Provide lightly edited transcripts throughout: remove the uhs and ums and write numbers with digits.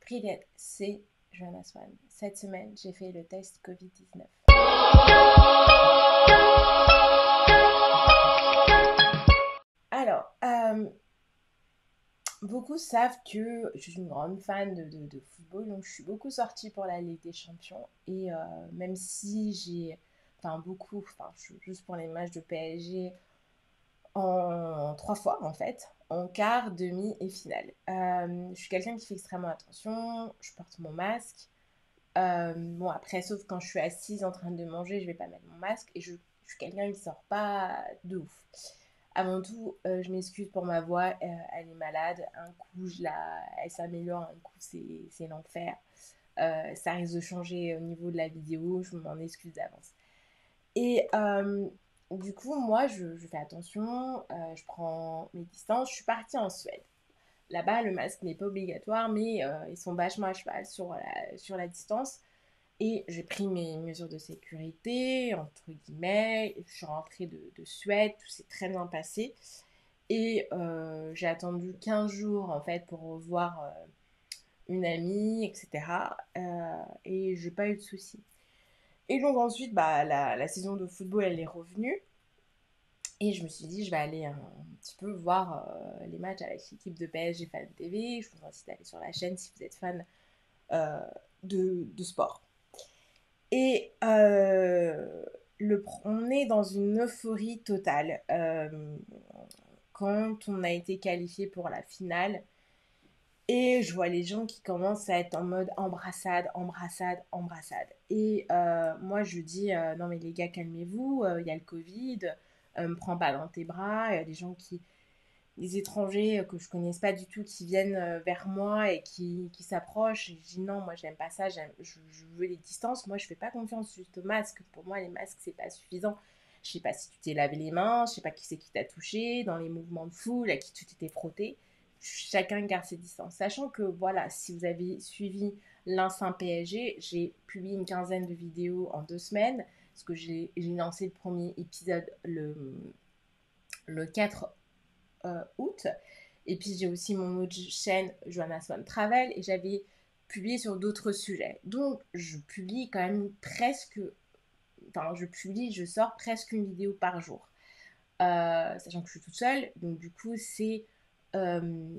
Привет, c'est Joanna Swan. Cette semaine, j'ai fait le test Covid-19. Alors, beaucoup savent que je suis une grande fan de football, donc je suis beaucoup sortie pour la Ligue des Champions. Et même si juste pour les matchs de PSG, en 3 fois en fait, en quart, demi et finale. Je suis quelqu'un qui fait extrêmement attention, je porte mon masque. Bon, après, sauf quand je suis assise en train de manger, je vais pas mettre mon masque et je suis quelqu'un qui sort pas de ouf. Avant tout, je m'excuse pour ma voix, elle est malade. Un coup, elle s'améliore, un coup, c'est l'enfer. Ça risque de changer au niveau de la vidéo, je m'en excuse d'avance. Et du coup, moi, je fais attention, je prends mes distances. Je suis partie en Suède. Là-bas, le masque n'est pas obligatoire, mais ils sont vachement à cheval sur la distance. Et j'ai pris mes mesures de sécurité, entre guillemets. Je suis rentrée de Suède, tout s'est très bien passé. Et j'ai attendu 15 jours, en fait, pour revoir une amie, etc. Et j'ai pas eu de soucis. Et donc ensuite, bah, la saison de football, elle est revenue. Et je me suis dit, je vais aller un petit peu voir les matchs avec l'équipe de PSG Fan TV. Je vous incite à aller sur la chaîne si vous êtes fan euh, de sport. Et on est dans une euphorie totale quand on a été qualifié pour la finale. Et je vois les gens qui commencent à être en mode embrassade, embrassade, embrassade. Et moi, je dis, non mais les gars, calmez-vous, il y a le Covid, me prends pas dans tes bras. Il y a des gens des étrangers que je connaisse pas du tout qui viennent vers moi et qui s'approchent. Et je dis non, moi j'aime pas ça, je veux les distances. Moi je fais pas confiance juste aux masques. Pour moi, les masques c'est pas suffisant. Je sais pas si tu t'es lavé les mains, je sais pas qui c'est qui t'a touché, dans les mouvements de foule, à qui tu t'étais frotté. Chacun garde ses distances. Sachant que voilà, si vous avez suivi l'Instinct PSG, j'ai publié une quinzaine de vidéos en 2 semaines. Parce que j'ai lancé le premier épisode le 4 août. Et puis j'ai aussi mon autre chaîne, Joanna Swan Travel, et j'avais publié sur d'autres sujets. Donc je publie quand même je sors presque une vidéo par jour. Sachant que je suis toute seule, donc du coup c'est... euh,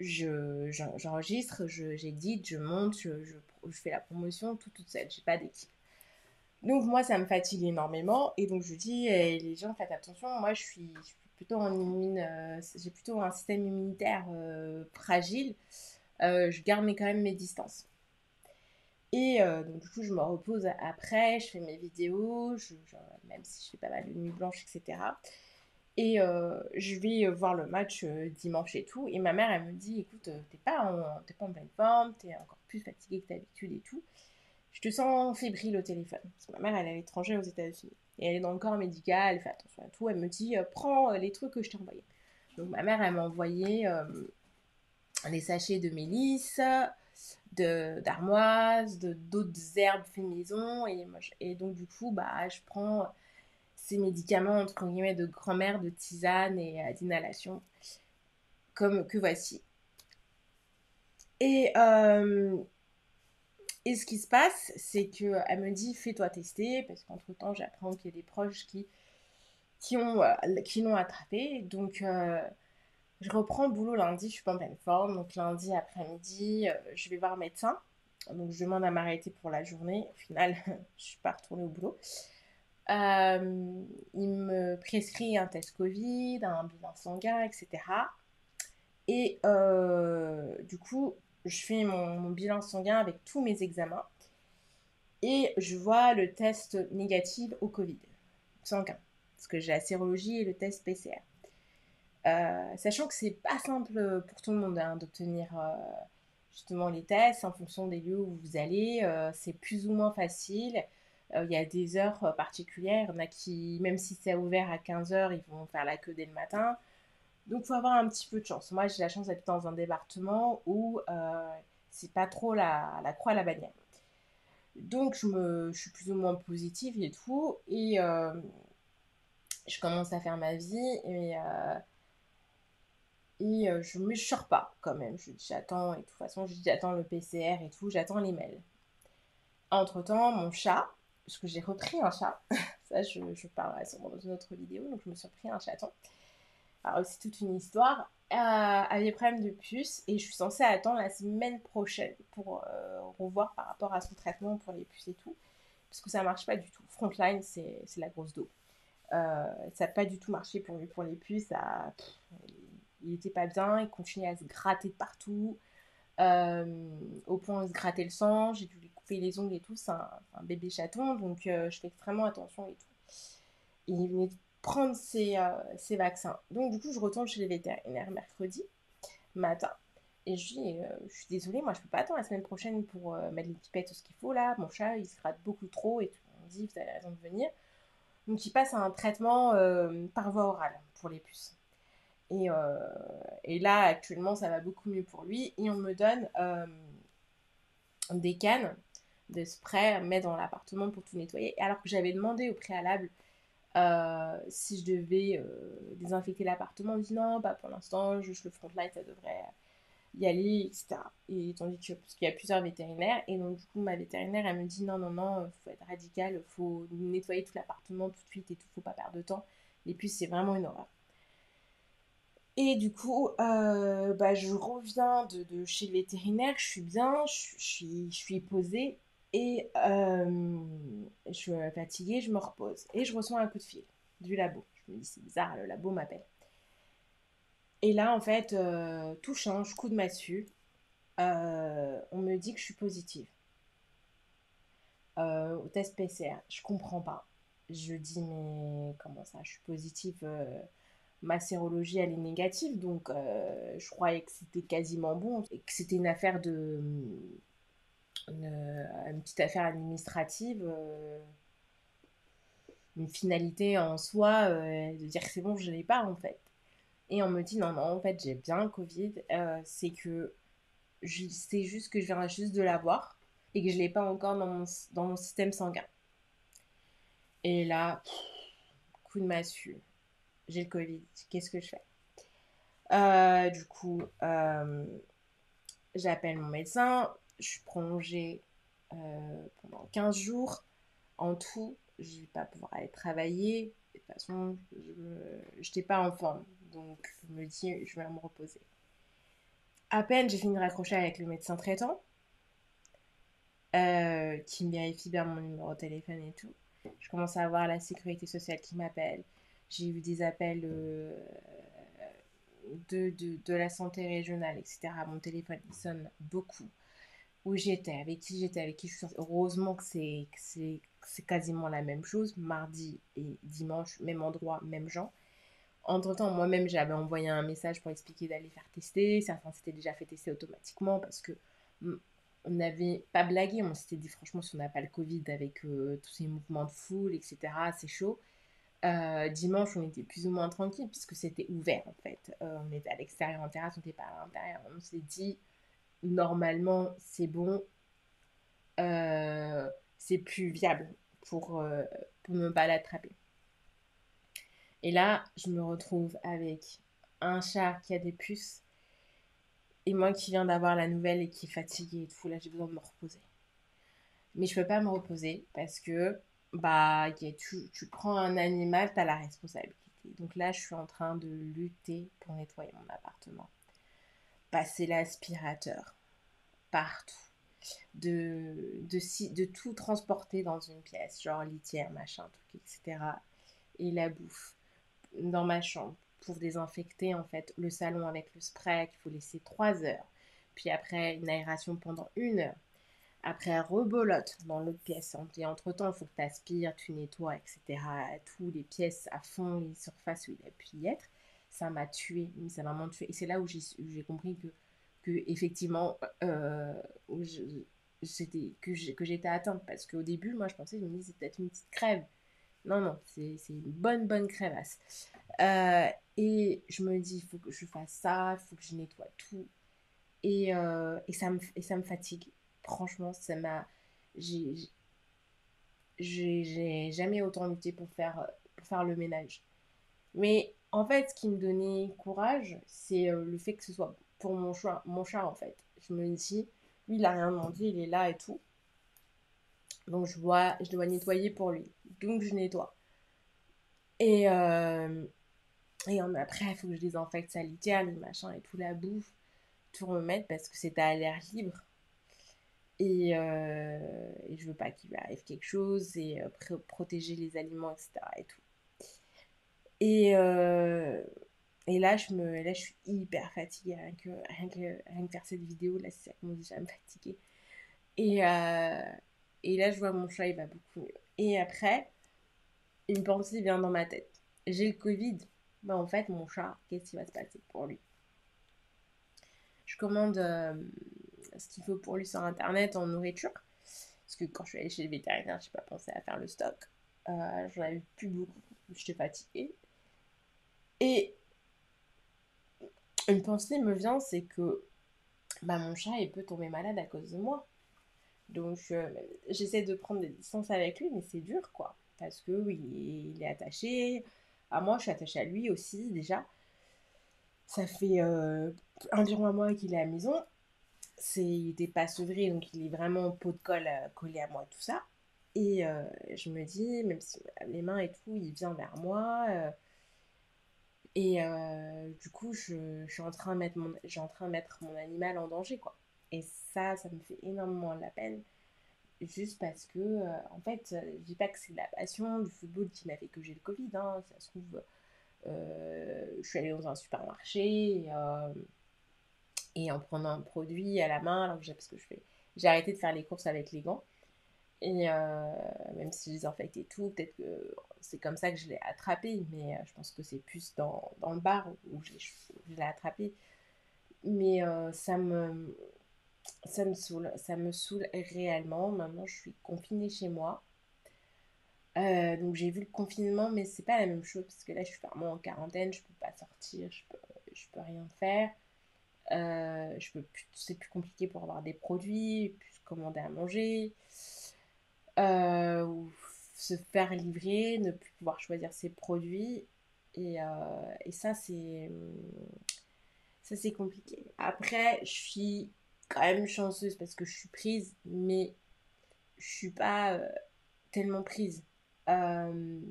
j'enregistre, j'édite, je monte, je fais la promotion toute seule, j'ai pas d'équipe. Donc moi ça me fatigue énormément et donc je dis les gens faites attention, moi je suis plutôt j'ai plutôt un système immunitaire fragile. Je garde quand même mes distances. Et donc du coup je me repose après, je fais mes vidéos, même si je fais pas mal de nuits blanches, etc. Et je vais voir le match dimanche et tout. Et ma mère, elle me dit, écoute, t'es pas en pleine forme, t'es encore plus fatiguée que d'habitude et tout. Je te sens fébrile au téléphone. Parce que ma mère, elle est à l'étranger aux États-Unis. Et elle est dans le corps médical, elle fait attention à tout. Elle me dit, prends les trucs que je t'ai envoyés. Donc ma mère, elle m'a envoyé les sachets de mélisse, d'armoise, d'autres herbes fait maison. Et donc du coup, bah, je prends ces médicaments, entre guillemets, de grand-mère, de tisane et d'inhalation, comme que voici. Et, euh, et ce qui se passe, c'est qu'elle me dit, fais-toi tester, parce qu'entre-temps, j'apprends qu'il y a des proches qui l'ont attrapé. Donc, je reprends le boulot lundi, je suis pas en pleine forme. Donc, lundi après-midi, je vais voir un médecin. Donc, je demande à m'arrêter pour la journée. Au final, je suis pas retournée au boulot. Il me prescrit un test Covid, un bilan sanguin, etc. Et du coup, je fais mon bilan sanguin avec tous mes examens et je vois le test négatif au Covid sanguin, parce que j'ai la sérologie et le test PCR. Sachant que c'est pas simple pour tout le monde hein, d'obtenir justement les tests en fonction des lieux où vous allez, c'est plus ou moins facile. Il y a des heures particulières, il y en a qui, même si c'est ouvert à 15 heures, ils vont faire la queue dès le matin. Donc, il faut avoir un petit peu de chance. Moi, j'ai la chance d'être dans un département où c'est pas trop la croix à la bannière. Donc, je suis plus ou moins positive et tout. Et je commence à faire ma vie. Et je sors pas quand même. J'attends, et de toute façon, j'attends le PCR et tout, j'attends les mails. Entre-temps, mon chat, parce que j'ai repris un chat, ça je parlerai sûrement dans une autre vidéo, donc je me suis repris un chaton. Alors c'est toute une histoire, avait des problèmes de puce et je suis censée attendre la semaine prochaine pour revoir par rapport à son traitement pour les puces et tout, parce que ça marche pas du tout. Frontline, c'est la grosse dos. Ça n'a pas du tout marché pour lui pour les puces, il était pas bien, il continuait à se gratter de partout, au point de se gratter le sang, j'ai dû lui couper les ongles et tout, c'est un bébé chaton, donc je fais extrêmement attention et tout. Et il venait de prendre ses vaccins. Donc du coup, je retourne chez les vétérinaires mercredi matin. Et je dis, je suis désolée, moi je peux pas attendre la semaine prochaine pour mettre les pipettes, tout ce qu'il faut là. Mon chat il se gratte beaucoup trop et tout. On me dit, vous avez raison de venir. Donc il passe à un traitement par voie orale pour les puces. Et, euh, et là, actuellement, ça va beaucoup mieux pour lui. Et on me donne des cannes de spray à mettre dans l'appartement pour tout nettoyer. Alors que j'avais demandé au préalable si je devais désinfecter l'appartement. On me dit non, bah pour l'instant, juste le frontline, ça devrait y aller, etc. Et tandis que, parce qu'il y a plusieurs vétérinaires, et donc du coup, ma vétérinaire, elle me dit non, non, non, faut être radical, faut nettoyer tout l'appartement tout de suite et tout, faut pas perdre de temps. Les puces, c'est vraiment une horreur. Et du coup, bah, je reviens de chez le vétérinaire, je suis bien, je suis posée et je suis fatiguée, je me repose. Et je reçois un coup de fil du labo. Je me dis, c'est bizarre, le labo m'appelle. Et là, en fait, tout change, coup de massue. On me dit que je suis positive au test PCR. Je comprends pas. Je dis, mais comment ça, je suis positive ma sérologie elle est négative, donc je croyais que c'était quasiment bon et que c'était une affaire une petite affaire administrative, une finalité en soi, de dire que c'est bon, je l'ai pas en fait. Et on me dit non, non, en fait j'ai bien le Covid, c'est que c'est juste que je viens juste de l'avoir et que je l'ai pas encore dans mon système sanguin. Et là, coup de massue, j'ai le Covid, qu'est-ce que je fais? Du coup, j'appelle mon médecin, je suis prolongée pendant 15 jours. En tout, je ne vais pas pouvoir aller travailler. De toute façon, je n'étais pas en forme. Donc, je me dis, je vais me reposer. À peine j'ai fini de raccrocher avec le médecin traitant, qui me vérifie bien mon numéro de téléphone et tout. Je commence à avoir la sécurité sociale qui m'appelle. J'ai eu des appels de la santé régionale, etc. Mon téléphone il sonne beaucoup. Où j'étais, avec qui je suis sortie. Heureusement que c'est quasiment la même chose, mardi et dimanche, même endroit, même gens. Entre-temps, moi-même, j'avais envoyé un message pour expliquer d'aller faire tester. Certains s'étaient déjà fait tester automatiquement parce que on n'avait pas blagué. On s'était dit, franchement, si on n'a pas le Covid avec tous ces mouvements de foule, etc., c'est chaud. Dimanche, on était plus ou moins tranquille puisque c'était ouvert en fait. On était à l'extérieur en terrasse, on n'était pas à l'intérieur. On s'est dit, normalement, c'est bon, euh, c'est plus viable pour ne pas l'attraper. Et là, je me retrouve avec un chat qui a des puces et moi qui viens d'avoir la nouvelle et qui est fatiguée et tout. Là, j'ai besoin de me reposer. Mais je peux pas me reposer parce que bah, tu prends un animal, tu as la responsabilité. Donc là, je suis en train de lutter pour nettoyer mon appartement. Passer l'aspirateur partout. De tout transporter dans une pièce, genre litière, machin, truc, etc. Et la bouffe dans ma chambre pour désinfecter en fait le salon avec le spray qu'il faut laisser 3 heures. Puis après, une aération pendant 1 heure. Après, rebolote dans l'autre pièce. Et entre-temps, il faut que tu aspires, tu nettoies, etc. Tous les pièces à fond, les surfaces où il a pu y être. Ça m'a tué, ça m'a vraiment tué. Et c'est là où j'ai compris que effectivement, que j'étais atteinte. Parce qu'au début, moi, je pensais, je me disais, c'est peut-être une petite crève. Non, non, c'est une bonne, bonne crèvasse. Euh, et je me dis, il faut que je fasse ça, il faut que je nettoie tout. Et ça me fatigue. Franchement, ça m'a. J'ai j'ai jamais autant lutté pour faire le ménage. Mais En fait, ce qui me donnait courage, c'est le fait que ce soit pour mon chat en fait. Je me dis, lui, il a rien demandé, il est là et tout. Donc je dois nettoyer pour lui. Donc je nettoie. Et, euh, après, il faut que je désinfecte sa litière, les machins et tout, la bouffe, tout remettre parce que c'est à l'air libre. Et je veux pas qu'il lui arrive quelque chose et protéger les aliments, etc. Et tout. Et, euh, et là, je suis hyper fatiguée, rien que faire cette vidéo, là, c'est ça commence déjà à me fatiguer. Et, euh, et là, je vois mon chat, il va beaucoup mieux. Et après, une pensée vient dans ma tête. J'ai le Covid. Bah, en fait, mon chat, qu'est-ce qui va se passer pour lui? Je commande ce qu'il faut pour lui sur Internet en nourriture. Parce que quand je suis allée chez le vétérinaire, je n'ai pas pensé à faire le stock. J'en avais plus beaucoup. J'étais fatiguée. Et une pensée me vient, c'est que bah, mon chat, il peut tomber malade à cause de moi. Donc, j'essaie de prendre des distances avec lui, mais c'est dur, quoi. Parce que oui, il est attaché à moi, je suis attachée à lui aussi, déjà. Ça fait environ un mois qu'il est à la maison. Il n'était pas sevré, donc il est vraiment en pot de colle collé à moi, tout ça. Et je me dis, même si les mains et tout, il vient vers moi. Du coup, je suis en train de j'ai en train de mettre mon animal en danger, quoi. Et ça me fait énormément de la peine. Juste parce que, en fait, je dis pas que c'est de la passion du football qui m'a fait que j'ai le Covid, hein. Ça se trouve, je suis allée dans un supermarché et en prenant un produit à la main, alors que parce que j'ai arrêté de faire les courses avec les gants. Et même si je désinfecte et tout, peut-être que c'est comme ça que je l'ai attrapé, mais je pense que c'est plus dans le bar où je l'ai attrapé. Mais ça me saoule réellement. Maintenant, je suis confinée chez moi. Donc j'ai vu le confinement, mais c'est pas la même chose parce que là, je suis vraiment en quarantaine, je peux pas sortir, je peux rien faire. C'est plus compliqué pour avoir des produits, plus commander à manger. Ou se faire livrer, ne plus pouvoir choisir ses produits. Et ça, c'est compliqué. Après, je suis quand même chanceuse parce que je suis prise, mais je suis pas tellement prise. Euh,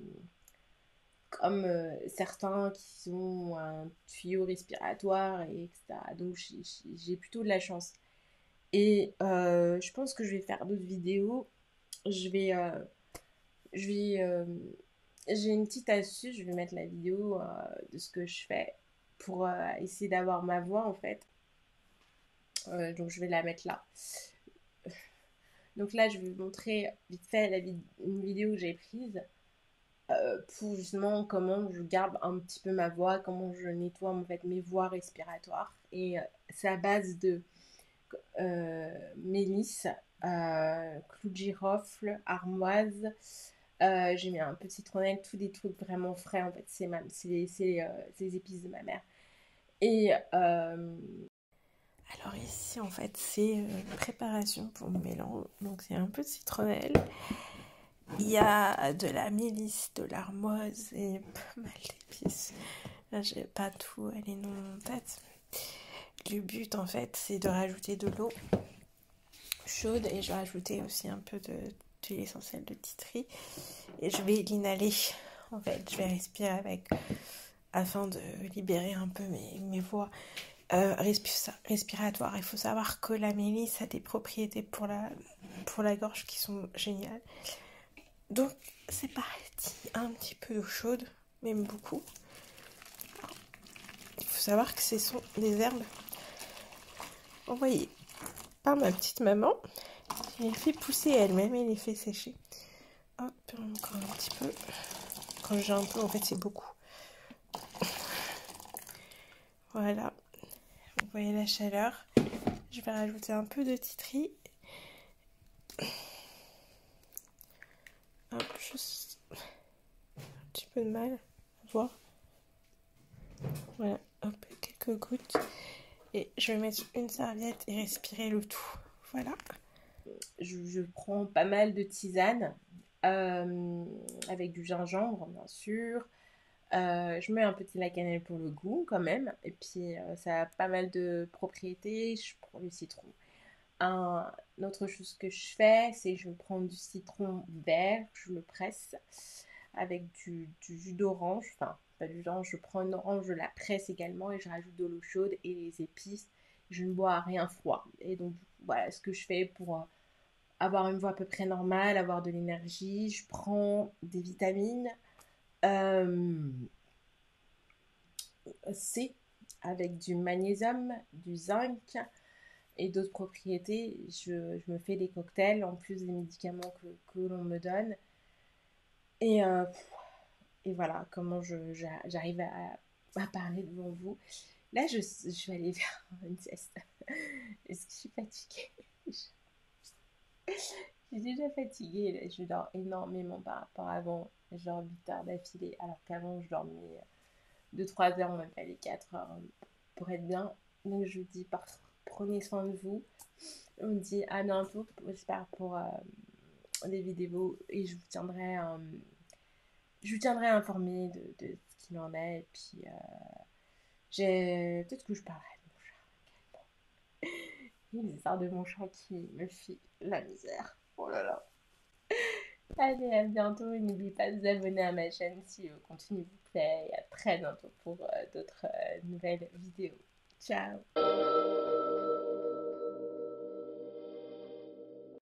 Comme certains qui ont un tuyau respiratoire, et etc. Donc j'ai plutôt de la chance. Et je pense que je vais faire d'autres vidéos. Je vais Je vais, j'ai une petite astuce, je vais mettre la vidéo de ce que je fais pour essayer d'avoir ma voix en fait. Donc je vais la mettre là. Donc là, je vais vous montrer vite fait une vidéo que j'ai prise pour justement comment je garde un petit peu ma voix, comment je nettoie en fait mes voies respiratoires. Et c'est à base de mélisse, clou de girofle, armoise. J'ai mis un peu de citronnelle, tous des trucs vraiment frais en fait. C'est les épices de ma mère. Et alors ici en fait c'est une préparation pour le mélange. Donc c'est un peu de citronnelle. Il y a de la mélisse, de l'armoise et pas mal d'épices. Là j'ai pas tout les noms en tête. Le but en fait c'est de rajouter de l'eau chaude et je vais rajouter aussi un peu d'huile essentielle de titri et je vais l'inhaler. En fait, je vais respirer avec afin de libérer un peu mes voies respiratoires. Il faut savoir que la mélisse a des propriétés pour la gorge qui sont géniales. Donc, c'est parti. Un petit peu d'eau chaude, même beaucoup. Il faut savoir que ce sont des herbes envoyées par ma petite maman. Elle les fait pousser elle-même et les fait sécher. Hop, encore un petit peu. Quand j'ai un peu, en fait, c'est beaucoup. Voilà. Vous voyez la chaleur. Je vais rajouter un peu de titri. Hop, juste un petit peu de mal à voir. Voilà, hop, quelques gouttes. Et je vais mettre une serviette et respirer le tout. Voilà. Je prends pas mal de tisane avec du gingembre, bien sûr. Je mets un petit lait cannelle pour le goût quand même. Et puis ça a pas mal de propriétés. Je prends du citron. Une autre chose que je fais, c'est je prends du citron vert, je le presse avec du jus d'orange. Enfin, pas du jus d'orange, je prends une orange, je la presse également et je rajoute de l'eau chaude et les épices. Je ne bois rien froid. Et donc, voilà ce que je fais pour avoir une voix à peu près normale, avoir de l'énergie. Je prends des vitamines. Euh, C avec du magnésium, du zinc et d'autres propriétés. Je me fais des cocktails en plus des médicaments que l'on me donne. Et, euh, et voilà comment j'arrive à parler devant vous. Là, je vais aller faire une sieste. Est-ce que je suis fatiguée? Je suis déjà fatiguée. Là. Je dors énormément par rapport à avant. Je dors 8 heures d'affilée, alors qu'avant, je dormais de 3 heures, on appelle les 4 heures pour être bien. Donc je vous dis, prenez soin de vous. On me dit à bientôt, j'espère pour des vidéos et je vous tiendrai informé de ce qu'il en est. Et puis peut-être que je parlerai de mon chat. Les histoires de mon chat qui me fit la misère. Oh là là. Allez, à bientôt et n'oubliez pas de vous abonner à ma chaîne si le contenu vous plaît. Et à très bientôt pour d'autres nouvelles vidéos. Ciao